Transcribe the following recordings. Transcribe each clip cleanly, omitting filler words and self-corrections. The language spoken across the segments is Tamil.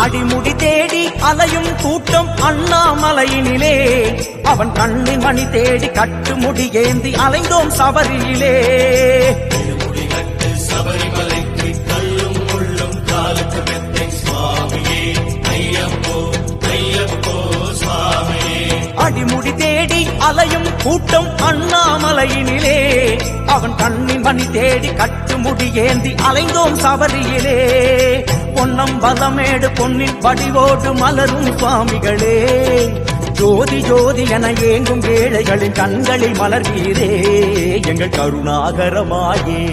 அடிமுடி தேடி அலையும் கூட்டம் அண்ணாமலையினிலே அவன் கண்ணின் மணி தேடி கட்டுமுடி ஏந்தி அலைந்தோம் சபரியிலே. சபரிமலைக்கு கல்லும் முள்ளும் காலுக்கு மெத்தை சுவாமியே ஐயப்போ ஐயப்போ சுவாமியே. அடிமுடி தேடி அலையும் கூட்டம் அண்ணாமலையினிலே அவன் கண்ணின் மணி தேடி கட்டுமுடி ஏந்தி அலைந்தோம் சபரியிலே. பொன்னம்பலமேடு பொன்னின் வடிவோடு மலரும் சுவாமிகளே, ஜோதி ஜோதி என ஏங்கும் ஏழைகளின் கண்களில் மலர்வீரே எங்கள் கருணாகரமாயே.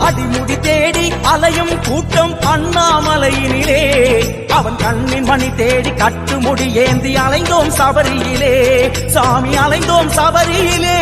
அடிமுடி தேடி அலையும் கூட்டம் அண்ணாமலையினிலே அவன் கண்ணின் மணி தேடி கட்டுமுடி ஏந்தி அலைந்தோம் சபரியிலே. சாமி அலைந்தோம் சபரியிலே.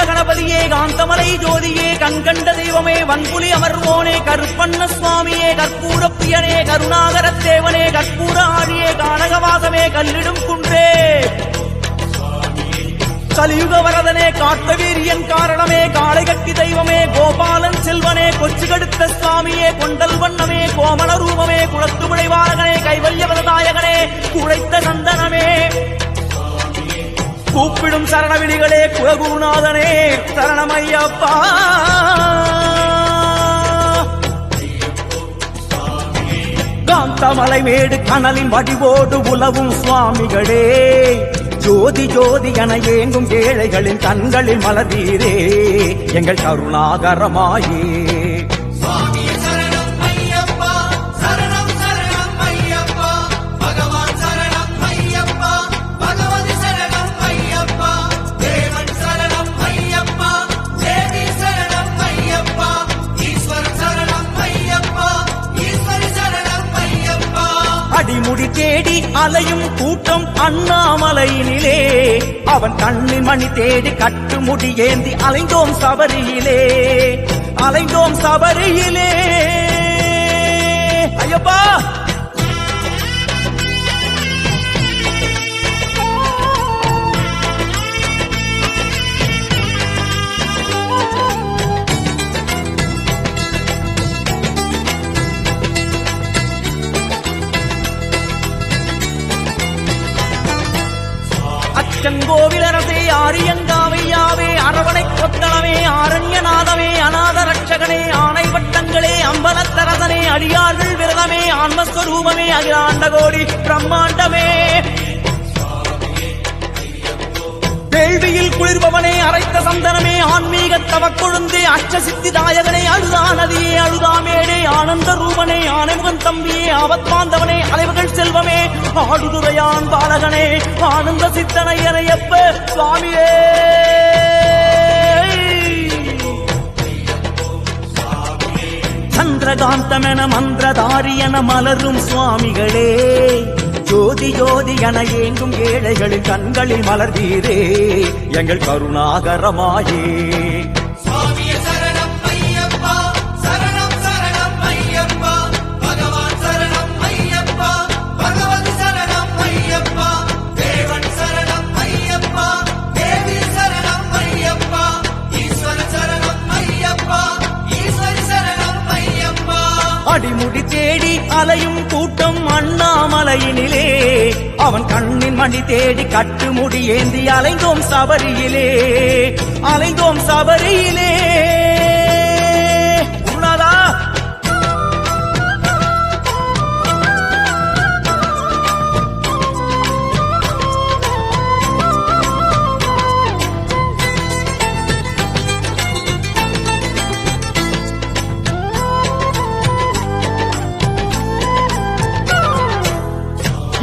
கணபதியே காந்தமலை ஜோதியே கண்கண்ட தெய்வமே வன்புலி அமர்வோனே கருப்பண்ண சுவாமியே கற்பூர பிரியனே கருணாகரத் தேவனே கற்பூர ஆழியே கானகவாசமே கல்லிடும் குன்றே கலியுக வரதனே காத்த வீரியன் காரணமே காளை கட்டி தெய்வமே கோபாலன் செல்வனே கொச்சு கடுத்த சுவாமியே கொண்டல் வண்ணமே கோமல ரூபமே குளத்து விளைவாரகனே கைவல்யவதாயகனே குழைத்த சந்தனமே கூப்பிடும் சரணவிழிகளே குலகுருநாதனே சரணமையப்பா. காந்தமலை மேடு கனலின் வடிவோடு உலவும் சுவாமிகளே, ஜோதி ஜோதி என ஏங்கும் ஏழைகளின் கண்களில் மலர்வீரே எங்கள் கருணாகரமாயே. அடிமுடி தேடி அலையும் கூட்டம் அண்ணாமலையினிலே அவன் கண்ணின் மணி தேடி கட்டுமுடி ஏந்தி அலைந்தோம் சபரியிலே. அலைந்தோம் சபரியிலே. ஐயப்பா செங்கோவிலரசே ஆரியங்காவையாவே அரவணை கொத்தளமே ஆரண்யநாதமே அநாத ரட்சகனே ஆணை வட்டங்களே அம்பலத்தரசனே அடியார்கள் விரதமே ஆன்மஸ்வரூபமே அகிலாண்டகோடி பிரம்மாண்டமே வேள்வியில் குளிர்பவனே அரைத்த சந்தனமே ஆன்மீக தவக்கொழுந்தே அச்சசித்திதாயகனே அழுதா நதியே அழுதாமேடே ஆனந்த ரூபனே ஆனைமுகன் தம்பியே ஆபத்மாந்தவனே அலைவுகள் செல்வமே ஆடுதுறையான் பாலகனே ஆனந்த சித்தனையரையப்ப சுவாமியே. சந்திரகாந்தமென மந்திரதாரியன மலரும் சுவாமிகளே, ஜோதி ஜோதி என ஏங்கும் ஏழைகளின் கண்களில் மலர்வீரே எங்கள் கருணாகரமாயே. அடிமுடி தேடி அலையும் கூட்டம் அண்ணாமலையினிலே அவன் கண்ணின் மணி தேடி கட்டுமுடி ஏந்தி அலைந்தோம் சபரியிலே. அலைந்தோம் சபரியிலே. உணரா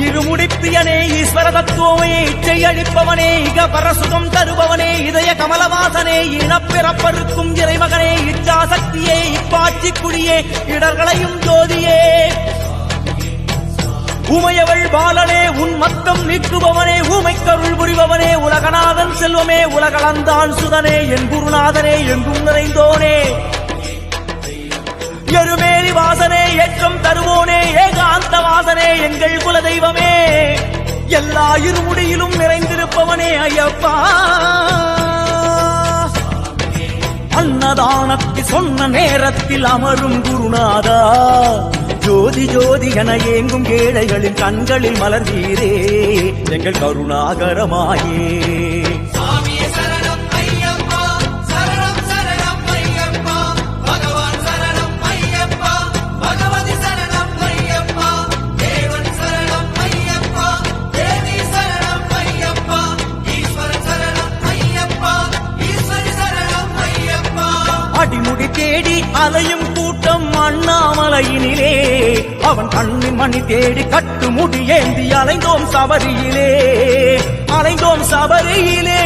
இருமுடிப்பிரியனே ஈஸ்வர தத்துவமே இச்சை அளிப்பவனே இக பரசுகம் தருபவனே இதய கமலவாசனே இனப்பிறப்பருக்கும் இறைமகனே இச்சாசக்தியே இப்பாட்சி குடியே இடர்களையும் ஜோதியே உமையவள் பாலனே உன் மத்தம் நீக்குபவனே ஊமைக்கருள் புரிபவனே உலகநாதன் செல்வமே உலகளந்தான் சுதனே என் குருநாதனே எங்கும் நிறைந்தோனே எருமேலி வாசனே ஏற்றம் தருவோனே ஏகாந்த வாசனே எங்கள் குல தெய்வமே எல்லா இருமுடியிலும் நிறைந்திருப்பவனே ஐயப்பா அன்னதானத்தை சொன்ன நேரத்தில் அமரும் குருநாதா ஜோதி ஜோதி என ஏங்கும் ஏழைகளின் கண்களில் மலர்வீரே எங்கள் கருணாகரமாயே சுவாமியே சரணம் ஐயப்பா சரணம் சரணம் ஐயப்பா பகவான் சரணம் ஐயப்பா பகவதி சரணம் ஐயப்பா தேவன் சரணம் ஐயப்பா தேவி சரணம் ஐயப்பா ஈஸ்வரன் சரணம் ஐயப்பா ஈஸ்வரி சரணம் ஐயப்பா அடிமுடி தேடி அலையும் கூட்டம் அண்ணாமலையினிலே அவன் கண்ணின் மணி தேடி கட்டு முடி ஏந்தி அலைந்தோம் சபரியிலே அலைந்தோம் சபரியிலே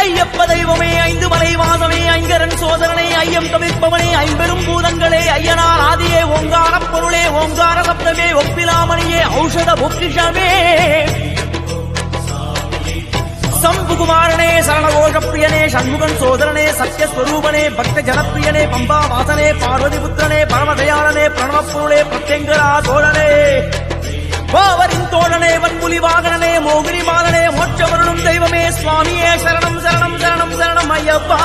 ஐயப்ப தெய்வமே ஐந்து மலை வாசமே ஐங்கரன் சோதரனை ஐயம் தவிர்ப்பவனே ஐம்பெரும் பூதங்களே ஐயனார் ஆதியே ஓங்கார பொருளே ஓங்கார சப்தமே ஒப்பிலாமணியே ஔஷத பொக்கிஷமே சம்புகுமாரனே சரணகோஷ பிரியனே சண்முகன் சோதரனே சத்யஸ்வரூபனே பக்த ஜனப்பிரியனே பம்பா வாசனே பார்வதி புத்திரனே பரமதயாளனே பிரணவ பொருளே பிரத்யங்கரா சோழனே பாவரின் தோழனே வன்புலி வாகனனே மோகினி மாதனே மோட்சவருளும் தெய்வமே சுவாமியே சரணம் சரணம் சரணம் சரணம் ஐயப்பா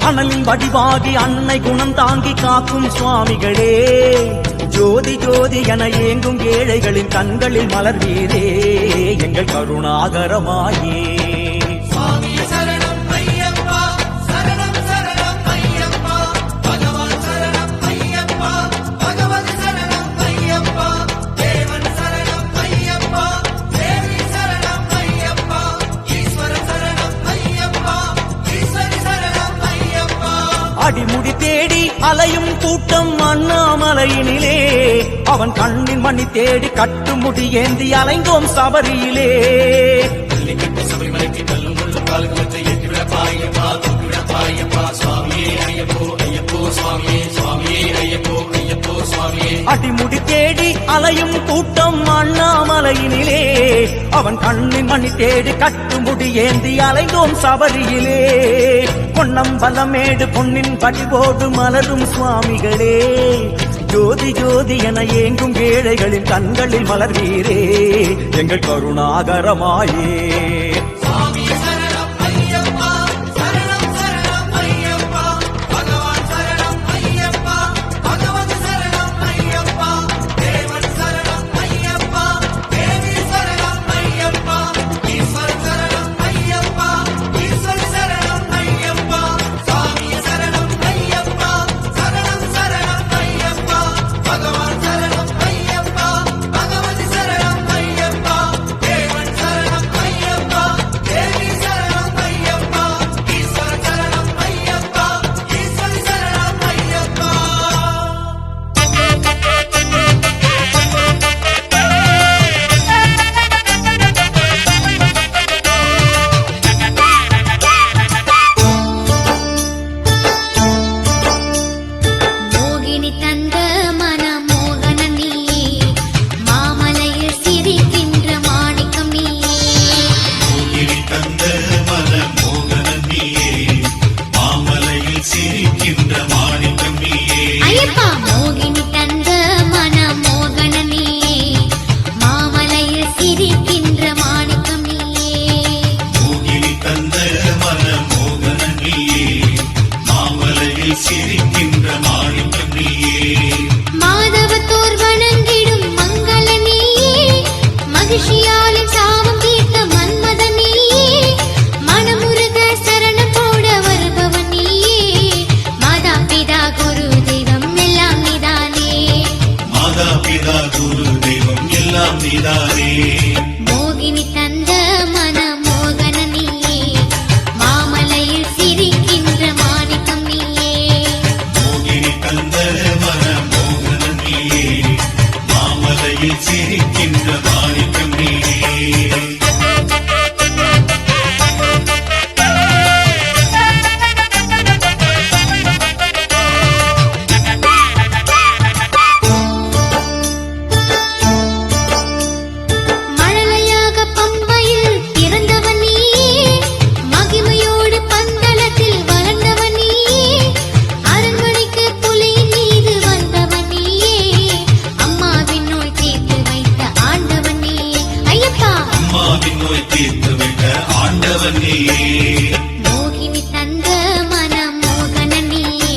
அனலின் வடிவாகி அன்னை குணம் தாங்கி காக்கும் சுவாமிகளே ஜோதி ஜோதி என ஏங்கும் ஏழைகளின் கண்களில் மலர்வீரே எங்கள் கருணாகரமாயே சுவாமியே சரணம் ஐயப்பா சரணம் சரணம் ஐயப்பா பகவான் சரணம் ஐயப்பா பகவதி சரணம் ஐயப்பா தேவன் சரணம் ஐயப்பா தேவி சரணம் ஐயப்பா ஈஸ்வரன் சரணம் ஐயப்பா ஈஸ்வரி சரணம் ஐயப்பா அடிமுடி தேடி அலையும் கூட்டம் அண்ணாமலையினிலே அவன் கண்ணின் மணி தேடி கட்டுமுடி ஏந்தி அலைந்தோம் சபரியிலே சபரிமலைக்கு கல்லும் கொள்ளும் கால்குலத்தை எட்டிவிடப்பா ஐயப்பா தூக்கிவிடப்பா ஐயப்பா சுவாமியே ஐயப்போ ஐயப்போ சுவாமியே சுவாமியே ஐயப்போ ஐயப்போ சுவாமியே அடிமுடி தேடி அலையும் கூட்டம் அண்ணாமலையினிலே அவன் கண்ணின் மணி தேடி கட்டுமுடி ஏந்தி அலைந்தோம் சபரியிலே பொன்னம் பலமேடு பொன்னின் படிபோடு மலரும் சுவாமிகளே ஜோதி ஜோதி என ஏங்கும் ஏழைகளின் கண்களில் மலர்வீரே எங்கள் கருணாகரமாயே சுவாமியே சரணம் ஐயப்பா சரணம் சரணம் ஐயப்பா பகவான் சரணம் ஐயப்பா பகவதி சரணம் ஐயப்பா தேவன் சரணம் ஐயப்பா தேவி சரணம் ஐயப்பா ஈஸ்வரன் சரணம் ஐயப்பா ஈஸ்வரி சரணம் ஐயப்பா சுவாமியே சரணம் ஐயப்பா சரணம் சரணம் ஐயப்பா பகவான் சரணம் ஐயப்பா பகவதி சரணம் ஐயப்பா தேவன் சரணம் ஐயப்பா நோய் தீர்த்து விட்ட ஆண்டவன் நீயே. மோகினி தந்த மனம் மோகன நீயே,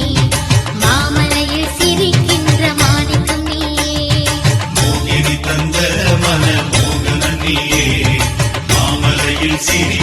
மாமலையில் சிரிக்கின்ற மாணிக்கம் நீயே. மோகினி தந்த மன மோகன நீயே, மாமலையில் சிரி